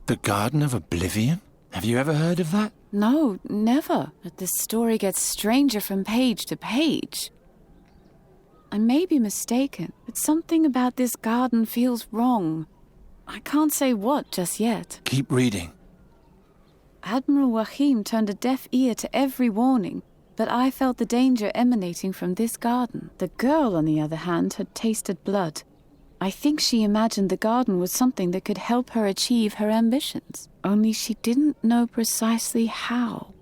The Garden of Oblivion? Have you ever heard of that? No, never. But the story gets stranger from page to page. I may be mistaken, but something about this garden feels wrong. I can't say what just yet. Keep reading. Admiral Wahim turned a deaf ear to every warning, but I felt the danger emanating from this garden. The girl, on the other hand, had tasted blood. I think she imagined the garden was something that could help her achieve her ambitions. Only she didn't know precisely how.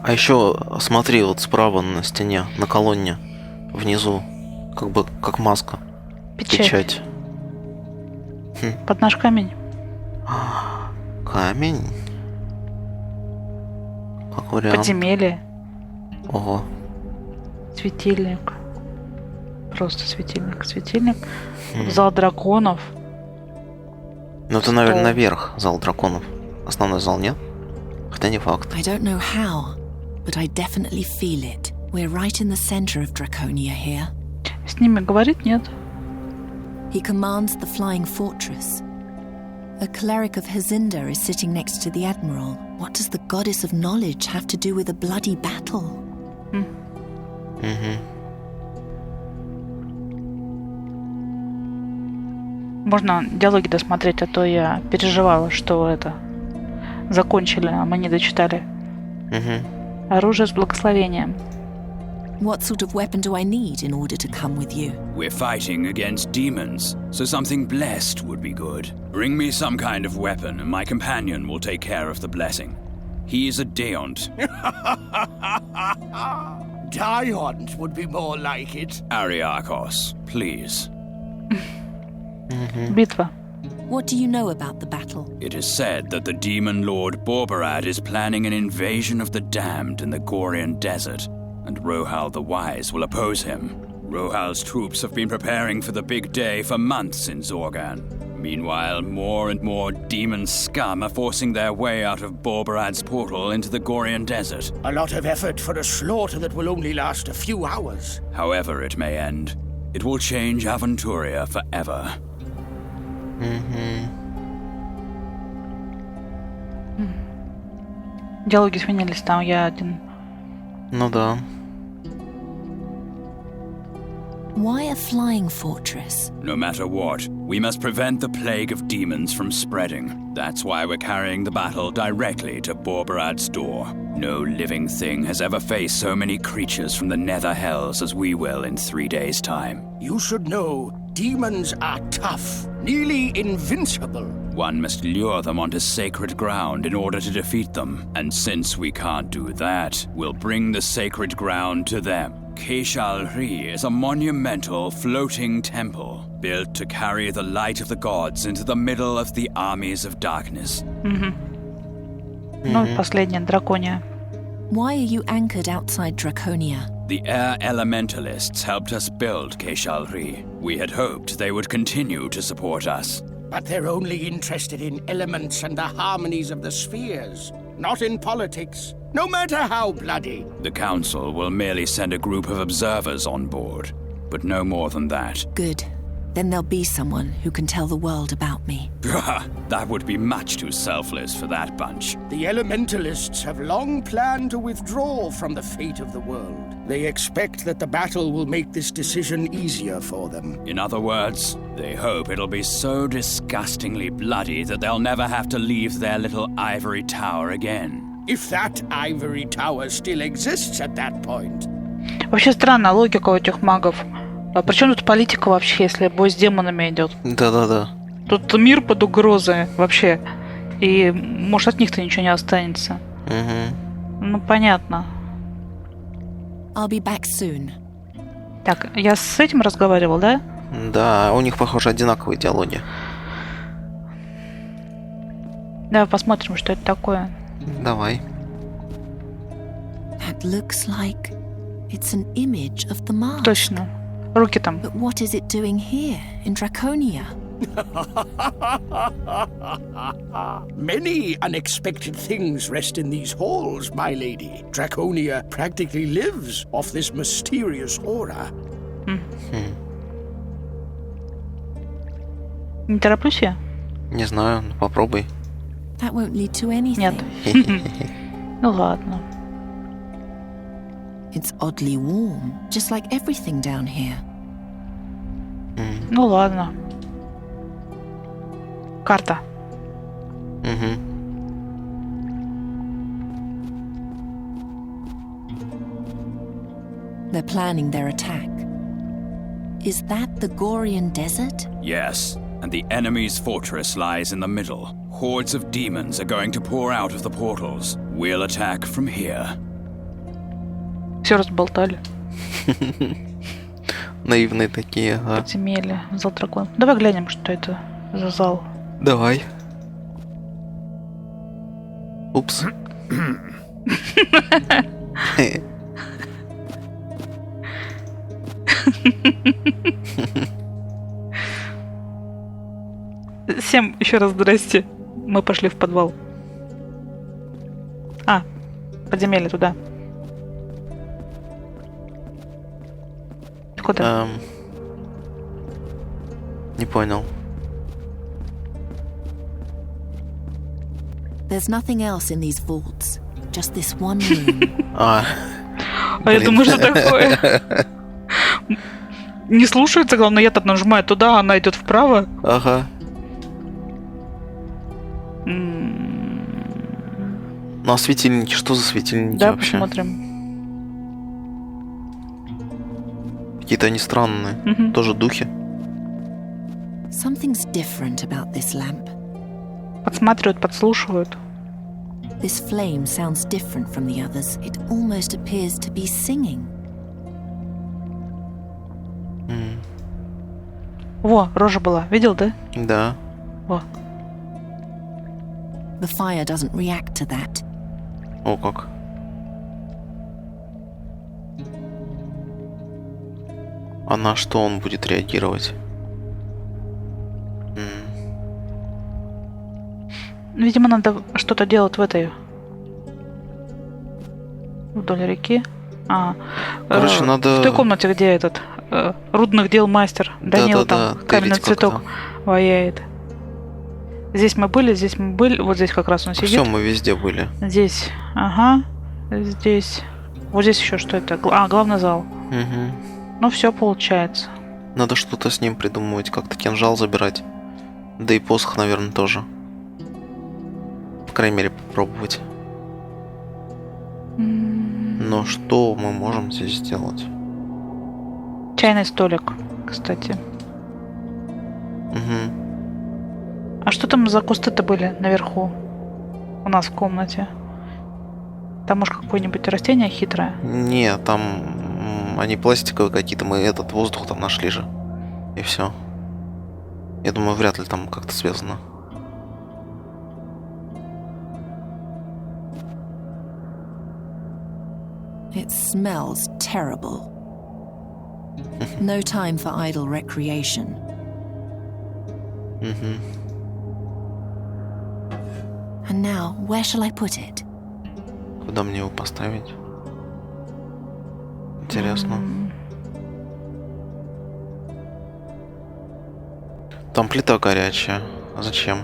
А еще смотри, вот справа на стене, на колонне, внизу, как бы как маска. Печать. Под наш камень. Камень? Как вариант. Подземелье. Ого. Светильник. Просто светильник. Светильник. Зал драконов. Ну это, наверное, наверх зал драконов. Основной зал нет? Хотя не факт. I don't know how, but I definitely feel it. We're right in the center of Draconia here. С ними говорит нет. He commands the flying fortress. A cleric of Hazinda is sitting next to the admiral. What does the goddess of knowledge have to do with a bloody battle? Можно диалоги досмотреть, а то я переживала, что это закончили, а мы не дочитали. Оружие с благословением. What sort of weapon do I need in order to come with you? We're fighting against demons, so something blessed would be good. Bring me some kind of weapon, and my companion will take care of the blessing. He is a Deont. Diont would be more like it. Ariakos, please. Битва. What do you know about the battle? It is said that the demon lord Borbarad is planning an invasion of the damned in the Gorian desert, and Rohal the Wise will oppose him. Rohal's troops have been preparing for the big day for months in Zorgan. Meanwhile, more and more demon scum are forcing their way out of Borbarad's portal into the Gorian desert. A lot of effort for a slaughter that will only last a few hours. However it may end, it will change Aventuria forever. Диалоги сменились, там я один. Ну да. Why a flying fortress? No matter what, we must prevent the plague of demons from spreading. That's why we're carrying the battle directly to Borbarad's door. No living thing has ever faced so many creatures from the nether hells as we will in 3 days' time. You should know, demons are tough, nearly invincible. One must lure them onto sacred ground in order to defeat them. And since we can't do that, we'll bring the sacred ground to them. Keshalri is a monumental floating temple built to carry the light of the gods into the middle of the armies of darkness. Ну, последняя, Дракония. Why are you anchored outside Draconia? The air elementalists helped us build Keshalri. We had hoped they would continue to support us. But they're only interested in elements and the harmonies of the spheres, not in politics, no matter how bloody. The council will merely send a group of observers on board, but no more than that. Good. Then there'll be someone who can tell the world about me. That would be much too selfless for that bunch. The elementalists have long planned to withdraw from the fate of the world. They expect that the battle will make this decision easier for them. In other words, they hope it'll be so disgustingly bloody that they'll never have to leave their little ivory tower again. If that ivory tower still exists at that point. Вообще странная логика у этих магов. А при чем тут политика вообще, если бой с демонами идет? Да-да-да. Тут мир под угрозой вообще. И может от них-то ничего не останется. Ну понятно. I'll be back soon. Так, я с этим разговаривал, да? Да, у них, похоже, одинаковые диалоги. Давай посмотрим, что это такое. Давай. That looks like it's an image of the mask. Точно. Руки там. But what is it doing here in Draconia? Many unexpected things rest in these halls, my lady. Draconia practically lives off this mysterious aura. Не тороплюсь я? Не знаю, ну попробуй. That won't lead to anything. Нет. Ну ладно. It's oddly warm, just like everything down here. Ну ладно. Карта. Угу. They're planning their attack. Is that the Gorian desert? Yes, and the enemy's fortress lies in the middle. Hordes of demons are going to pour out of the portals. We'll attack from here. Все разболтали. Наивные такие, ага. Подземелье, зал дракона. Давай глянем, что это за зал. Давай. Упс. Всем еще раз здрасте. Мы пошли в подвал. Подземелье туда. Куда? Не понял. There's nothing else in these vaults. Just this one room. А я думаю, что такое? Не слушается, главное, я-то нажимаю туда, она идет вправо. Ага. Ну а светильники, что за светильники да, вообще? посмотрим. Какие-то они странные. Тоже духи. Something's different about this lamp. Подсматривают, подслушивают. This flame sounds different from the others. It almost appears to be singing. Во, рожа была. Видел, да? Да. Во. The fire doesn't react to that. О, как. А на что он будет реагировать? Видимо, надо что-то делать в этой... Вдоль реки. Короче, надо... В той комнате, где этот... рудных дел мастер. Данил там каменный цветок ваяет. Здесь мы были. Вот здесь как раз он сидит. Все, мы везде были. Здесь, ага. Здесь. Вот здесь еще что это? Главный зал. Угу. Ну все получается. Надо что-то с ним придумывать, как-то кинжал забирать. Да и посох, наверное, тоже. По крайней мере, попробовать. Но что мы можем здесь сделать? Чайный столик, кстати. Угу. А что там за кусты-то были наверху? У нас в комнате. Там, может, какое-нибудь растение хитрое? Не, там они пластиковые какие-то. Мы этот воздух там нашли же. И все. Я думаю, вряд ли там как-то связано. It smells terrible. No time for idle recreation. And now, where shall I put it? Куда мне его поставить? Интересно. Там плита горячая. А зачем?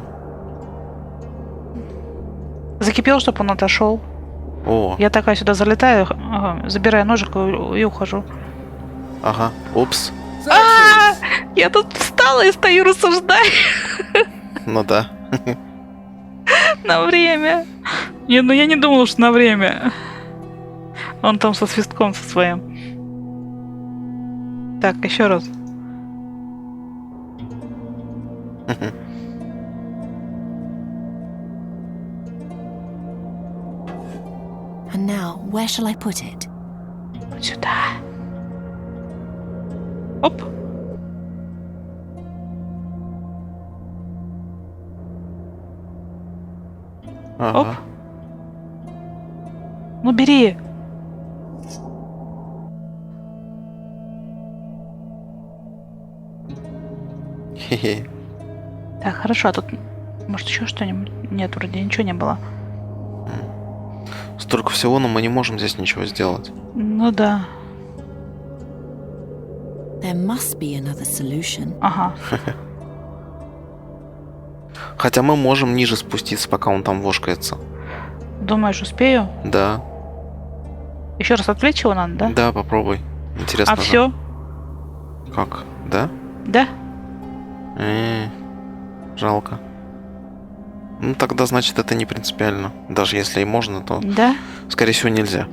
Закипел, чтобы он отошел. О. Я такая сюда залетаю, забираю ножик и ухожу. Ага. Упс. Я тут встала и стою, рассуждаю. Ну да. На время. Не, ну я не думала, что на время. Он там со свистком со своим. Так, еще раз. And now, where shall I put it? Вот сюда. Оп. Ага. Оп. Ну бери. Хе-хе. Так, хорошо, а тут может еще что-нибудь? Нет, вроде ничего не было. Столько всего, но мы не можем здесь ничего сделать. Ну да. There must be another solution. Ага. Хотя мы можем ниже спуститься, пока он там вошкается. Думаешь, успею? Да. Еще раз отвлечь его надо, да? Да, попробуй. Интересно. А все? Как? Да? Да. Жалко. Ну, тогда, значит, это не принципиально. Даже если и можно, то, Да? скорее всего, нельзя.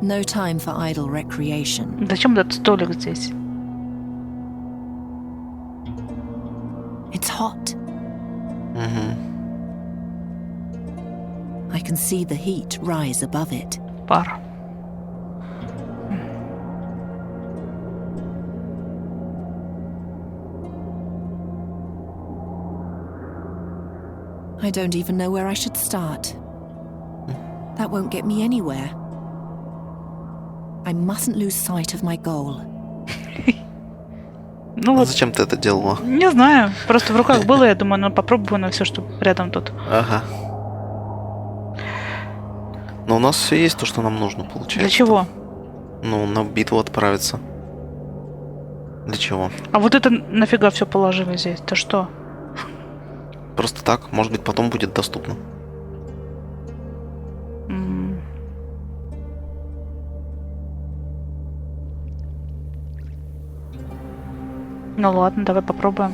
No time for idle recreation. Зачем этот столик здесь? It's hot. Угу. I can see the heat rise above it. Пар. I don't even know where I should start. That won't get me anywhere. I mustn't lose sight of my goal. Ну вот, Зачем ты это делала? не знаю. Просто в руках было, я думаю, ну попробую на все, что рядом тут. Ага. Но у нас все есть то, что нам нужно, получается. Для чего? Ну, на битву отправиться. Для чего? А вот это нафига все положили здесь? То что? Просто так. Может быть, потом будет доступно. Ну ладно, давай попробуем.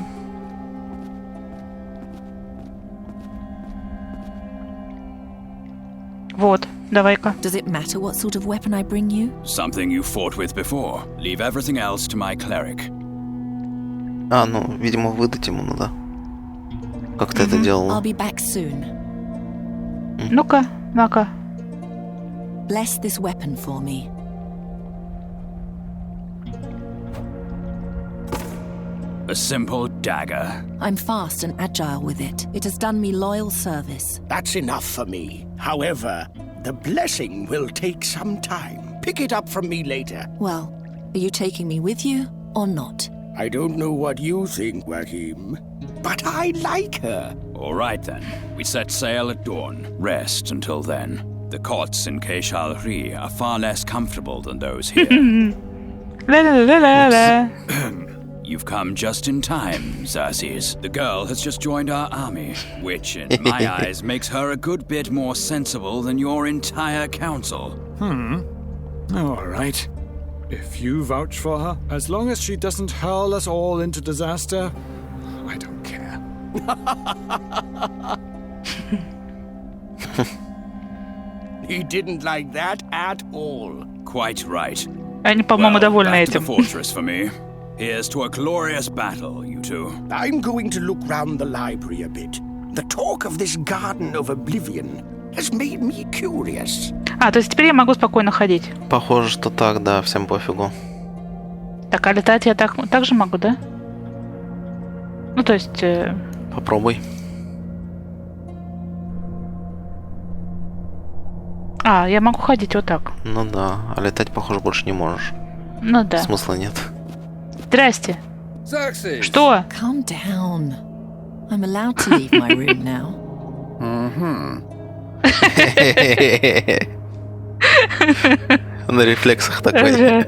Вот, давай-ка. Does it matter what sort of weapon I bring you? Something you fought with before. Leave everything else to my cleric. А, ну, видимо, выдать ему надо. Как ты это I'll делала? be back soon. Ну-ка, на-ка. Bless this weapon for me. A simple dagger. I'm fast and agile with it. It has done me loyal service. That's enough for me. However, the blessing will take some time. Pick it up from me later. Well, are you taking me with you or not? I don't know what you think, Wahim, but I like her. All right then. We set sail at dawn. Rest until then. The cots in Keishalri are far less comfortable than those here. Ла-ла-ла-ла-ла. You've come just in time, Xerxes. The girl has just joined our army, which, in my eyes, makes her a good bit more sensible than your entire council. All right. If you vouch for her, as long as she doesn't hurl us all into disaster, I don't care. He didn't like that at all. Quite right. Они, по-моему, довольны back to the этим. fortress for me. Here's to a glorious battle, you two. I'm going to look round the library a bit. The talk of this garden of oblivion has made me curious. А, то есть теперь я могу спокойно ходить. Похоже, что так, да, всем пофигу. Так, а летать я так же могу, да? Ну, то есть... Попробуй. А, я могу ходить вот так. Ну да, а летать, похоже, больше не можешь. Ну да. Смысла нет. Здрасте. Xerxes! Что? Calm down. I'm allowed to leave my room now. На рефлексах такой.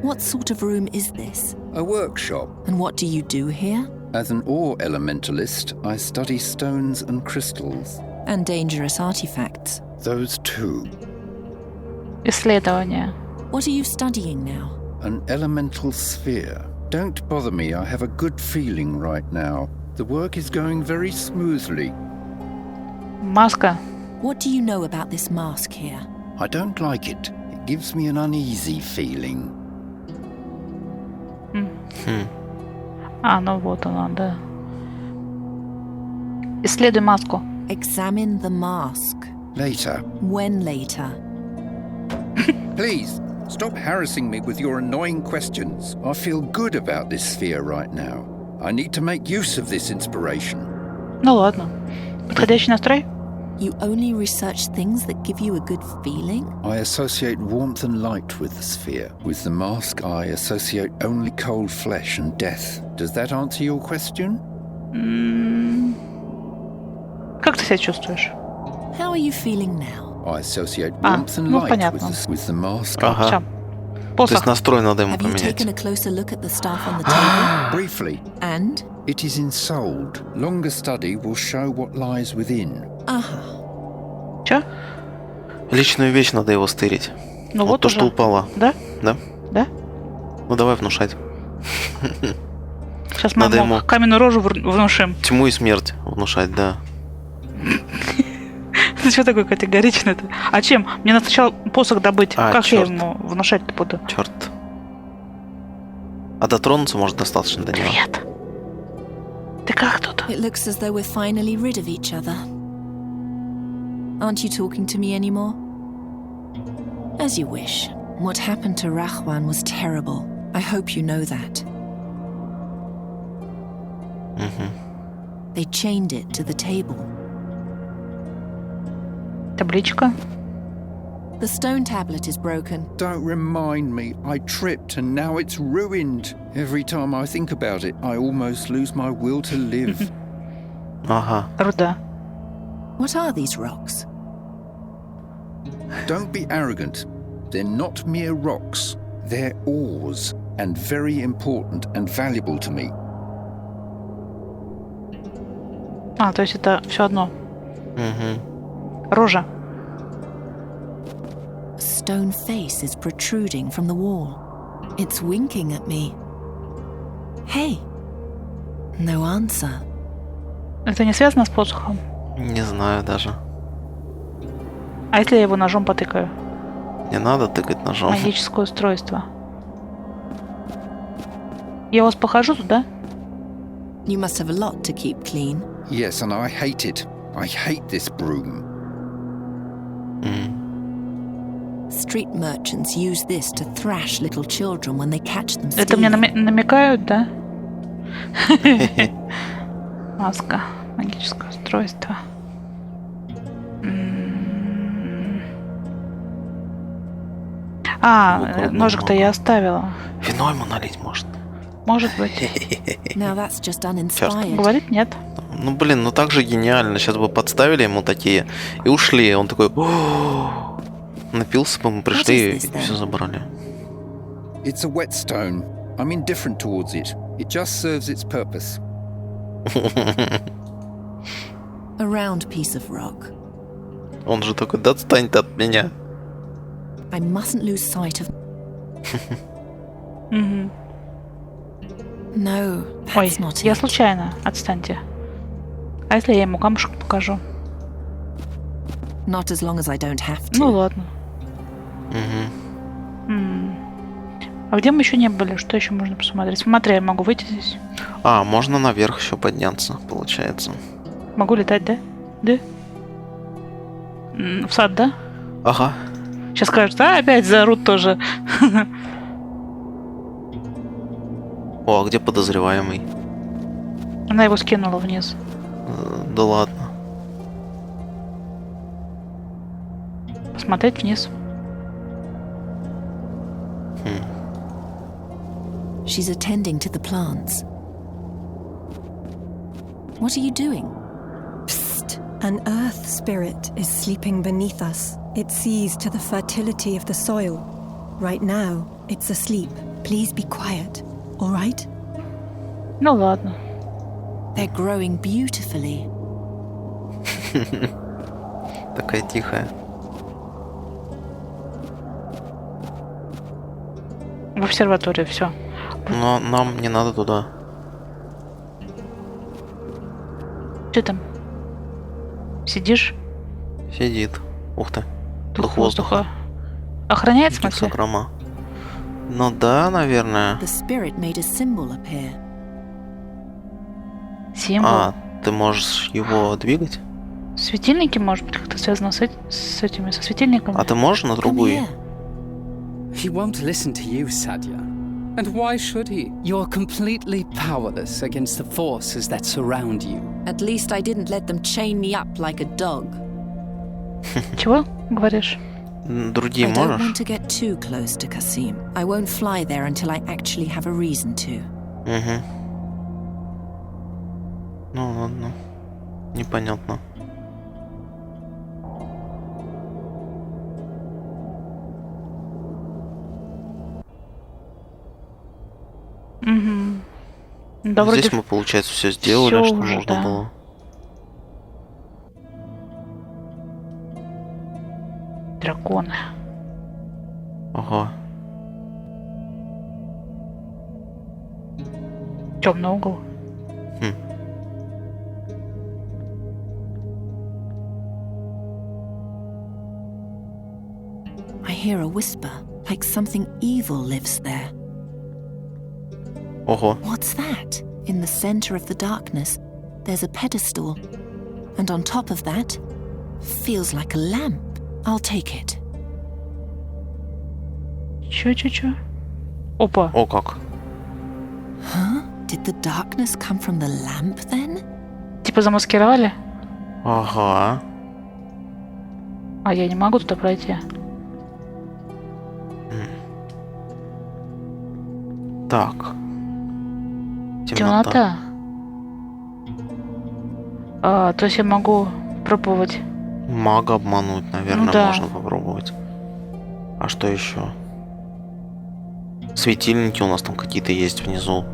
What sort of room is this? A workshop. And what do you do here? As an ore elementalist, I study stones and crystals. And dangerous artifacts. Those two. Исследование. What are you studying now? An elemental sphere. Don't bother me, I have a good feeling right now. The work is going very smoothly. Маска. What do you know about this mask here? I don't like it. It gives me an uneasy feeling. А, ну вот она, да. Исследуй маску. Examine the mask. Later. When later? Please, stop harassing me with your annoying questions. I feel good about this sphere right now. I need to make use of this inspiration. Ну ладно. Подходящий настрой? You only research things that give you a good feeling? I associate warmth and light with the sphere. With the mask, I associate only cold flesh and death. Does that answer your question? Как ты себя чувствуешь? How are you feeling now? I associate warmth and ну, light понятно. with the mask. Ага. Всё. То есть настрой надо ему Have you поменять. taken a closer look at the staff on the table? Briefly, And? it is ensouled. Longer study will show what lies within. Aha. Чё? Личную вещь надо его стырить. Ну вот то, уже. что упало. Да? Да? Да? Ну давай внушать. Сейчас мы Надо ему ему- каменную рожу внушим. Тьму и смерть внушать, да. Ты что такой категоричный-то? А чем? Мне надо сначала посох добыть. А, Как чёрт. я ему внушать-то буду? Черт. А дотронуться, может, достаточно до него. Привет. Ты как тут? It looks as though we're finally rid of each other. Aren't you talking to me anymore? As you wish. What happened to Rahwan was terrible. I hope you know that. They chained it to the table. Табличка. The stone tablet is broken. Don't remind me. I tripped and now it's ruined. Every time I think about it, I almost lose my will to live. Ага. Руда. What are these rocks? Don't be arrogant. They're not mere rocks. They're ores, and very important and valuable to me. А, то есть это все одно. Угу. Рожа. A stone face is protruding from the wall. It's winking at me. Hey. No answer. Это не связано с посохом? Не знаю даже. А если я его ножом потыкаю? Не надо тыкать ножом. Магическое устройство. Я вас похожу туда? You must have a lot to keep clean. Yes, and I hate it. I hate this broom. Street merchants use this to thrash little children when they catch them Это мне stealing. намекают, да? Маска. Магическое устройство. А, ножик-то я оставила. Вино ему налить может. Может быть. Now that's just uninspired. Говорит, нет. Ну блин, ну так же гениально. Сейчас бы подставили ему такие и ушли. Он такой... «О-о-о». Напился бы, мы пришли и все забрали. It's a whetstone. I'm indifferent towards it. It just serves its purpose. A round piece of rock. Он же такой, да отстань ты от меня. I mustn't lose sight of... Мгм. No, Ой, that's not я it. случайно. Отстаньте. А если я ему камушек покажу? Not as long as I don't have to. Ну ладно. А где мы еще не были? Что еще можно посмотреть? Смотри, я могу выйти здесь. А, можно наверх еще подняться, получается. Могу летать, да? Да? В сад, да? Ага. Сейчас скажут, а опять заорут тоже. О, а где подозреваемый? Она его скинула вниз. Да ладно. Посмотреть вниз. She's attending to the plants. What are you doing? Psst. An earth spirit is sleeping beneath us. It sees to the fertility of the soil. Right now, it's asleep. Please be quiet. All right? Ну ладно. They're growing beautifully. Такая тихая. В обсерваторию, все. Но нам не надо туда. Что там? Сидишь? Сидит. Ух ты. Дух воздуха. Охраняет, в смысле? Гексограмма. Ну да, наверное. The spirit made a symbol appear. Символ. А, ты можешь его двигать? Светильники, может быть, как-то связано с этими, со светильниками? А ты можешь на Come другую? here. He won't listen to you, Sadia. And why should he? You're completely powerless against the forces that surround you. At least I didn't let them chain me up like a dog. Чего говоришь? Другие I don't можешь? want to get too close to Qasim. I won't fly there until I actually have a reason to. Угу. Ну ладно. Непонятно. Да, вроде здесь мы, получается, все сделали, всё что уже, нужно да. было. Драконы. Ага. Темный угол. Хм. I hear a whisper, like something evil lives there. Ого. What's that? In the center of the darkness, there's a pedestal. And on top of that, feels like a lamp. I'll take it. Чё? Опа. О, как. Huh? Did the darkness come from the lamp then? Типа замаскировали? Ага. А я не могу туда пройти. Так. Темнота. То есть я могу пробовать. Мага обмануть, наверное, Ну да. можно попробовать. А что еще? Светильники у нас там какие-то есть внизу.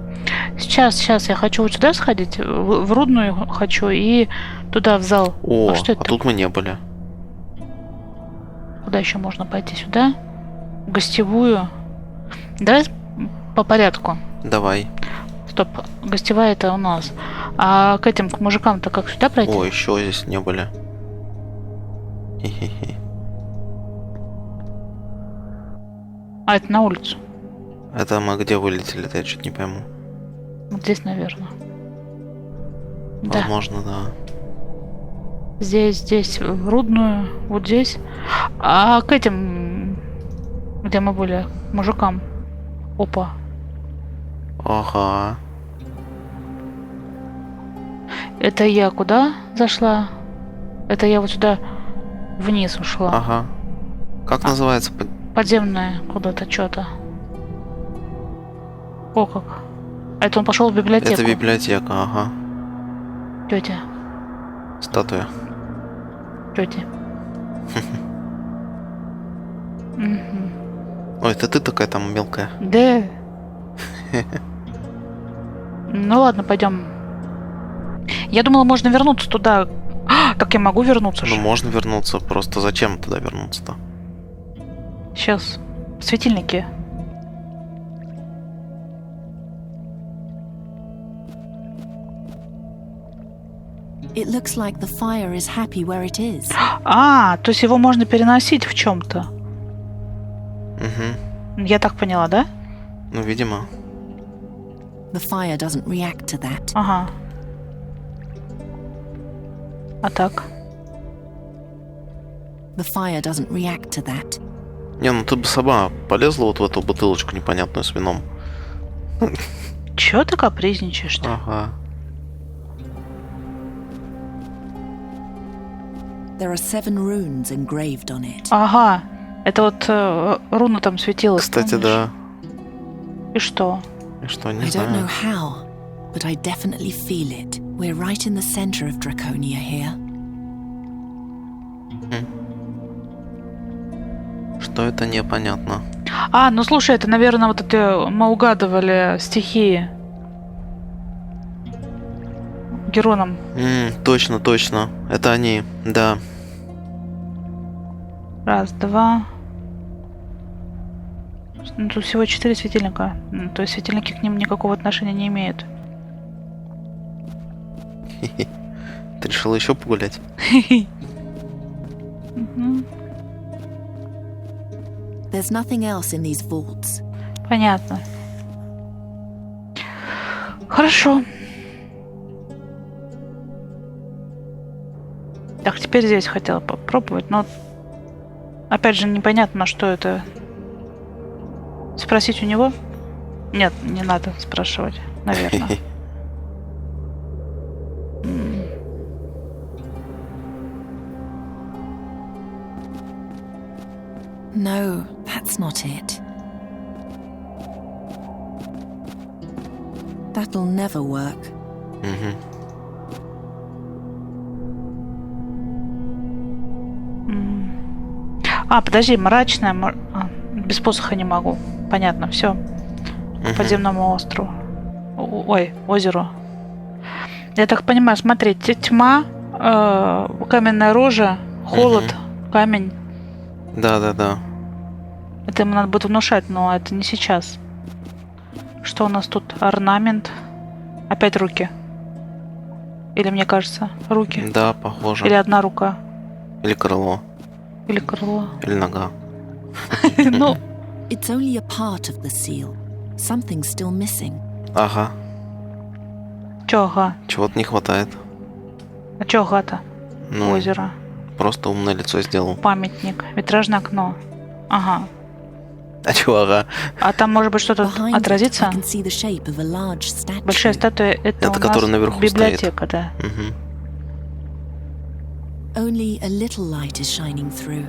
Сейчас я хочу вот сюда сходить, в рудную хочу и туда в зал. О, А что это? тут мы не были. Куда еще можно пойти? Сюда? В гостевую. Давай по порядку. Давай. Стоп, гостевая это у нас. А к этим, к мужикам-то как сюда пройти? О, еще здесь не были. Хе-хе-хе. А, это на улицу. Это мы где вылетели-то, я чуть не пойму. Вот здесь, наверное. Да. Возможно, да. Здесь, в рудную, вот здесь. А к этим, где мы были, к мужикам. Опа. Ага. Это я куда зашла? Это я вот сюда вниз ушла. Ага. Как называется? Подземное куда-то что-то. О как. А это он пошел в библиотеку. Это библиотека, ага. Тетя. Статуя. Тетя. Ой, это ты такая там мелкая. Да. Ну ладно, пойдем. Я думала, можно вернуться туда. Так я могу вернуться Ну, же. можно вернуться, просто зачем туда вернуться-то? Сейчас. Светильники. It looks like the fire is happy where it is. То есть его можно переносить в чем-то. Угу. Я так поняла, да? Ну, видимо. The fire doesn't react to that. Ага. А так? The fire doesn't react to that. Не, ну ты бы сама полезла вот в эту бутылочку непонятную с вином. Чё ты капризничаешь-то? Ага. There are 7 runes engraved on it. Ага. Это вот руна там светилась. Кстати, помнишь? да. И что? И что, I не don't know знаю. how, but I definitely feel it. We're right in the center of Draconia here. Что это непонятно. Ну слушай, это, наверное, вот это мы угадывали стихии. Героном. Точно. Это они, да. Раз, два. Ну, тут всего 4 светильника. То есть светильники к ним никакого отношения не имеют. Ты решила еще погулять? There's nothing else in these vaults. Понятно. Хорошо. Так, теперь здесь хотела попробовать, но опять же непонятно, что это. Спросить у него? Нет, не надо спрашивать, наверное. No, that's not it. That'll never work. Подожди, мрачная. Без посоха не могу. Понятно, все. К подземному острову. Ой, озеру. Я так понимаю, смотри, тьма, каменная рожа, холод, камень. Да. Это ему надо будет внушать, но это не сейчас. Что у нас тут? Орнамент. Опять руки. Или мне кажется, руки. Да, похоже. Или одна рука. Или крыло. Или крыло. Или нога. Ну. It's only a part of the seal. Something's still missing. Ага. Чё ага? Чего-то не хватает. А чё ага-то? Ну, Озеро. Просто умное лицо сделал. Памятник. Витражное окно. Ага. А чего ага? А там может быть что-то отразится? Большая статуя — это у которая нас наверху библиотека, да. Only a little light is shining through.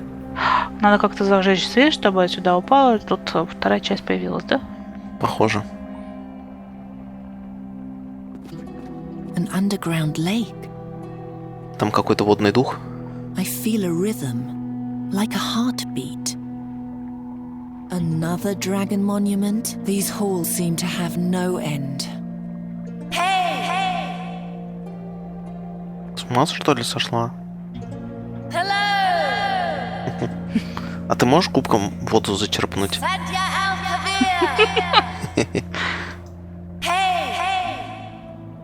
Надо как-то зажечь свет, чтобы сюда упало. Тут вторая часть появилась, да? Похоже. An underground lake. Там какой-то водный дух. I feel a rhythm, like a heartbeat. Another dragon monument? These halls seem to have no end. С ума, что ли, сошла? Hello! А ты можешь кубком воду зачерпнуть?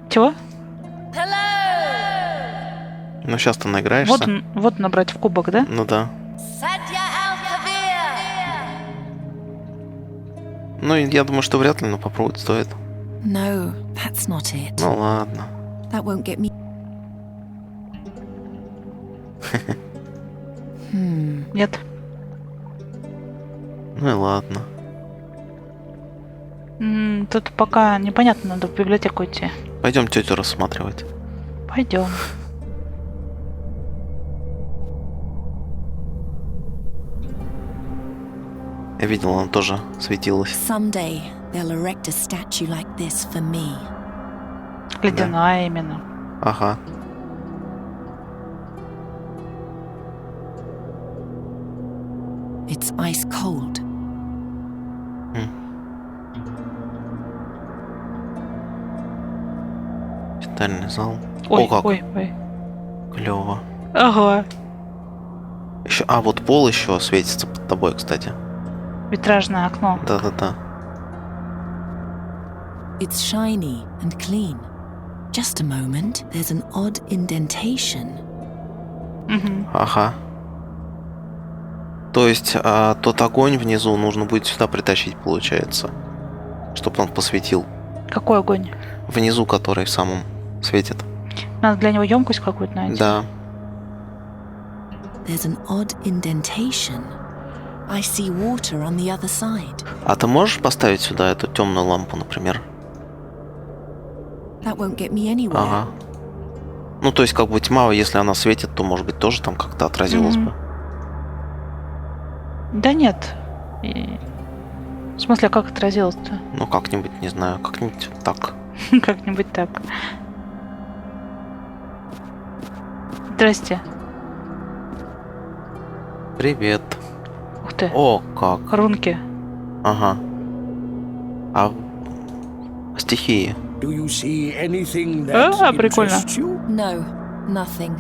Чего? Ну, сейчас ты наиграешься. Вот набрать в кубок, да? Ну да. Ну, я думаю, что вряд ли, но попробовать стоит. No, that's not it. Ну ладно. That won't get me. Нет. Ну и ладно. Тут пока непонятно, надо в библиотеку идти. Пойдем тетю рассматривать. Пойдем. Я видел, она тоже светилась. Someday they'll erect a statue like this for me. Ледяная именно. Ага. It's ice cold. Читальный зал. Ой, О, как. ой. Клево. Ага. Еще, вот пол еще светится под тобой, кстати. Витражное окно. Да. It's shiny and clean. Just a moment, there's an odd indentation. Ага. То есть тот огонь внизу нужно будет сюда притащить, получается. Чтобы он посветил. Какой огонь? Внизу, который в самом светит. Надо для него емкость какую-то найти. Да. There's an odd indentation. I see water on the other side. А ты можешь поставить сюда эту темную лампу, например? That won't get me anywhere. Ага. Ну, то есть, как бы тьма, если она светит, то, может быть, тоже там как-то отразилась бы. Да нет. В смысле, как отразилось-то? Ну, как-нибудь, не знаю, как-нибудь так. Как-нибудь так. Здрасте. Привет. Ух ты. О, как. Рунки. Ага. А стихии? Do you see anything that прикольно. interests you? No, nothing.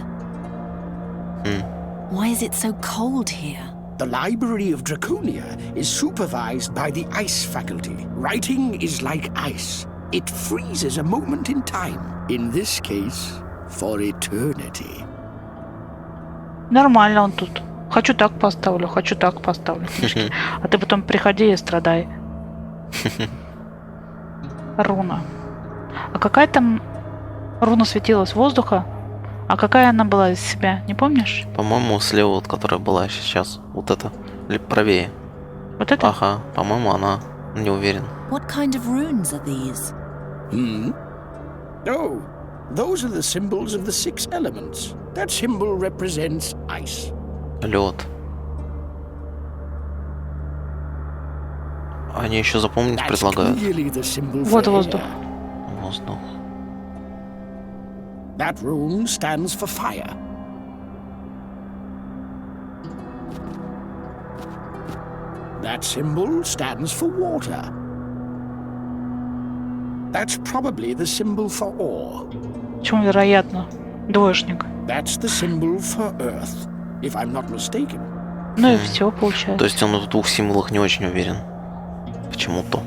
Why is it so cold here? The Library of Draconia is supervised by the Ice Faculty. Writing is like ice. It freezes a moment in time. In this case, for eternity. Нормально он тут. Хочу так поставлю, хочу так поставлю. А ты потом приходи и страдай. Руна. А какая там руна светилась? Воздуха? А какая она была из себя? Не помнишь? По-моему, слева, вот, которая была сейчас. Вот это. Или правее. Вот это? Ага. По-моему, она. Не уверен. What kind of runes are these? Oh, those are the symbols of the 6 elements. That symbol represents ice. Лед. Они еще запомнить предлагают. Вот воздух. Воздух. That rune stands for fire. That symbol stands for water. That's probably the symbol for ore. Почему вероятно? Двоечник. That's the symbol for earth, if I'm not mistaken. Ну и все получается. То есть он в двух символах не очень уверен. Почему-то.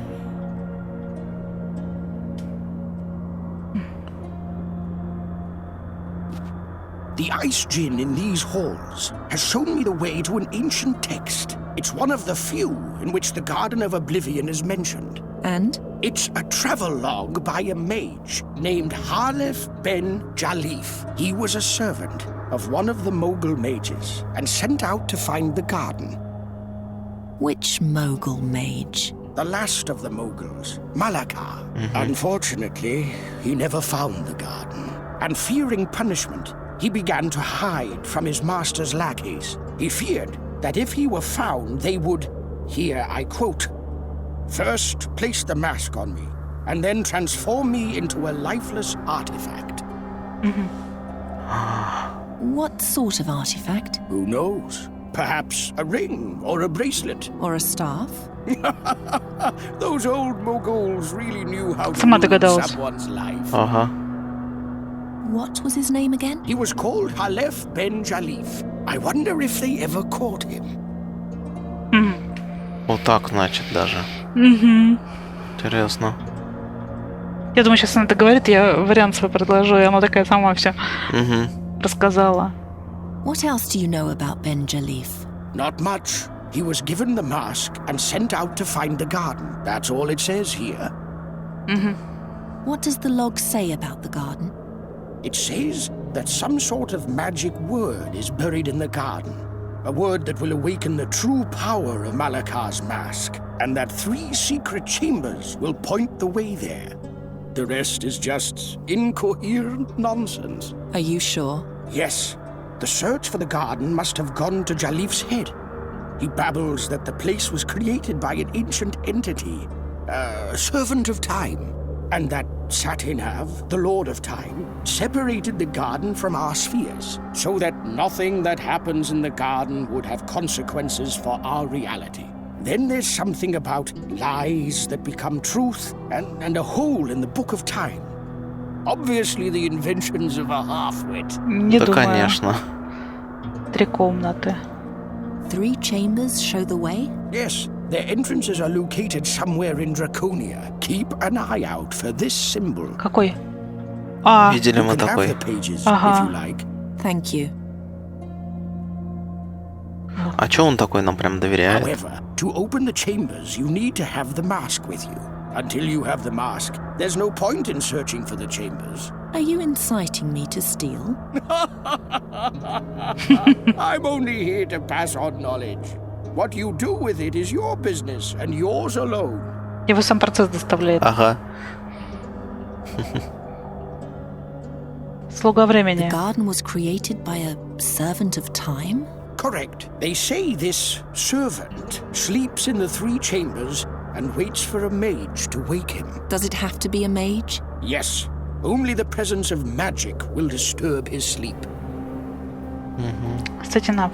The ice djinn in these halls has shown me the way to an ancient text. It's one of the few in which the Garden of Oblivion is mentioned. And? It's a travelogue by a mage named Halef ben Jalif. He was a servant of one of the Mogul mages and sent out to find the garden. Which Mogul mage? The last of the Moguls, Malakar. Unfortunately, he never found the garden. And fearing punishment, he began to hide from his master's lackeys. He feared that if he were found, they would, here I quote, first place the mask on me, and then transform me into a lifeless artifact. What sort of artifact? Who knows? Perhaps a ring or a bracelet. Or a staff? Those old Moguls really knew how to Сама ruin догадалась. someone's life. Ага. What was his name again? He was called Halef ben Jalif. I wonder if they ever caught him. Вот так, значит, даже. Интересно. Я думаю, сейчас она это говорит, я вариант свой предложу, и она такая сама все рассказала. What else do you know about Ben Jalif? Not much. He was given the mask and sent out to find the garden. That's all it says here. What does the log say about the garden? It says that some sort of magic word is buried in the garden. A word that will awaken the true power of Malakar's mask, and that 3 secret chambers will point the way there. The rest is just incoherent nonsense. Are you sure? Yes, the search for the garden must have gone to Jalif's head. He babbles that the place was created by an ancient entity, a servant of time, and that Satinav, the Lord of Time, separated the garden from our spheres, so that nothing that happens in the garden would have consequences for our reality. Then there's something about lies that become truth, and a hole in the Book of Time. Obviously the inventions of a half-wit. Не Да, думаю. конечно. 3 комнаты. 3 chambers show the way? Yes, their entrances are located somewhere in Draconia. Keep an eye out for this symbol. Какой? А, Видели You мы can have такой. the pages Ага. if you like. Thank you. А чё он такой нам прям доверяет? However, to open the chambers, you need to have the mask with you. Until you have the mask, there's no point in searching for the chambers. Are you inciting me to steal? I'm only here to pass on knowledge. What you do with it is your business and yours alone. его сам процесс доставляет. Ага. Слуга The времени. garden was created by a servant of time? Correct. They say this servant sleeps in the 3 chambers and waits for a mage to wake him. Does it have to be a mage? Yes, only the presence of magic will disturb his sleep. Сатинав.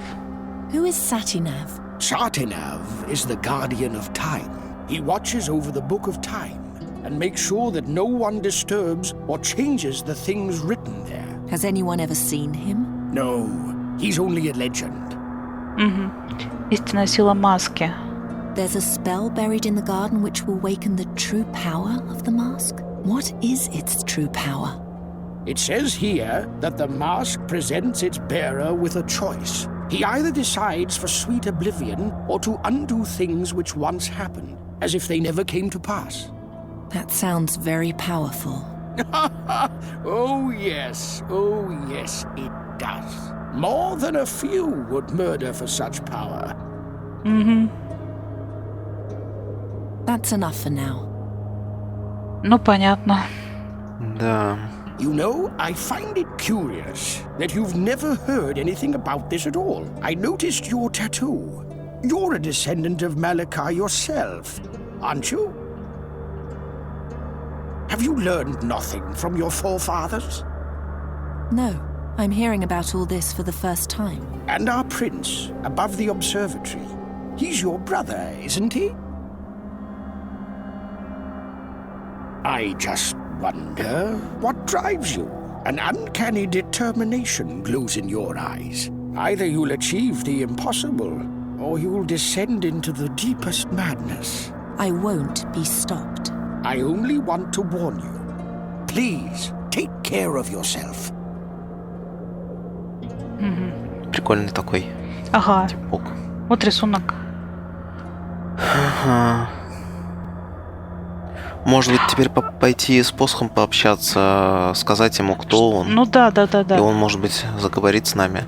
Who is Satinav? Satinav is the guardian of time. He watches over the Book of Time and makes sure that no one disturbs or changes the things written there. Has anyone ever seen him? No, he's only a legend. Истинная сила маски. There's a spell buried in the garden which will waken the true power of the mask? What is its true power? It says here that the mask presents its bearer with a choice. He either decides for sweet oblivion or to undo things which once happened, as if they never came to pass. That sounds very powerful. Oh yes, it does. More than a few would murder for such power. That's enough for now. Ну, понятно. Да. You know, I find it curious that you've never heard anything about this at all. I noticed your tattoo. You're a descendant of Malakar yourself, aren't you? Have you learned nothing from your forefathers? No, I'm hearing about all this for the first time. And our prince, above the observatory, he's your brother, isn't he? I just wonder what drives you. An uncanny determination glows in your eyes. Either you'll achieve the impossible, or you'll descend into the deepest madness. I won't be stopped. I only want to warn you. Please, take care of yourself. Прикольный такой. Ага. Типок. Вот рисунок. Ага. Может быть, теперь пойти с посохом пообщаться, сказать ему, кто он. Ну да. И он, может быть, заговорит с нами.